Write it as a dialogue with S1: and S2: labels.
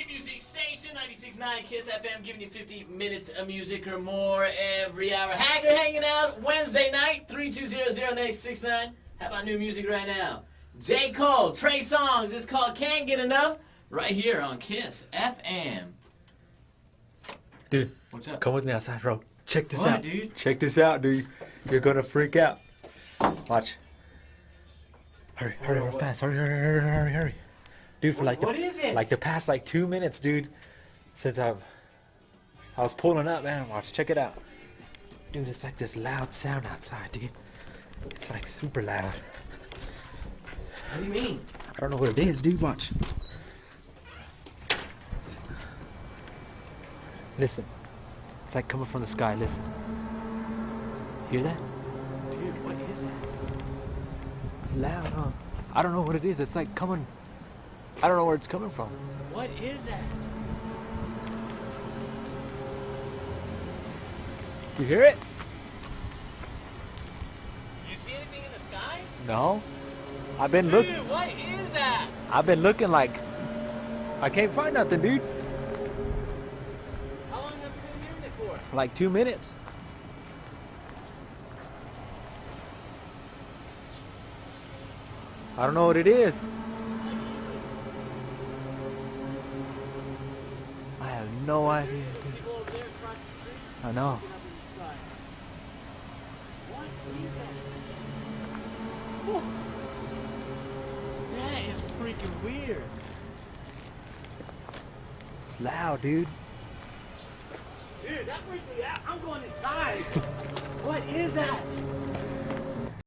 S1: Indie music station, 96.9 KISS FM, giving you 50 minutes of music or more every hour. Hager hanging out Wednesday night, 3200-9669. How about new music right now? J. Cole, Trey Songz, it's called Can't Get Enough, right here on KISS FM.
S2: Dude,
S1: what's up?
S2: Come with me outside, bro. Check this
S1: What,
S2: out.
S1: dude?
S2: Check this out, dude. You're gonna freak out. Watch. Hurry, real fast. Hurry. Dude, for
S1: What is it?
S2: Like the past 2 minutes, dude, since I was pulling up, man. Watch, check it out. Dude, it's like this loud sound outside, dude. It's like super loud.
S1: What do you mean?
S2: I don't know what it is, dude. Watch. Listen. It's like coming from the sky. Listen. Hear that?
S1: Dude, what is that?
S2: It's loud, huh? I don't know what it is. It's like coming. I don't know where it's coming from.
S1: What is that?
S2: You hear it?
S1: You see anything in the sky?
S2: No. I've been looking.
S1: Dude, what is that?
S2: I've been looking like. I can't find nothing, dude.
S1: How long have you been hearing it for?
S2: Like 2 minutes. I don't know what it is. I have no idea, dude.
S1: People over there across the street?
S2: I know.
S1: What is that? Whoa. That is freaking weird.
S2: It's loud, dude.
S1: Dude, that freaked me out. I'm going inside. What is that?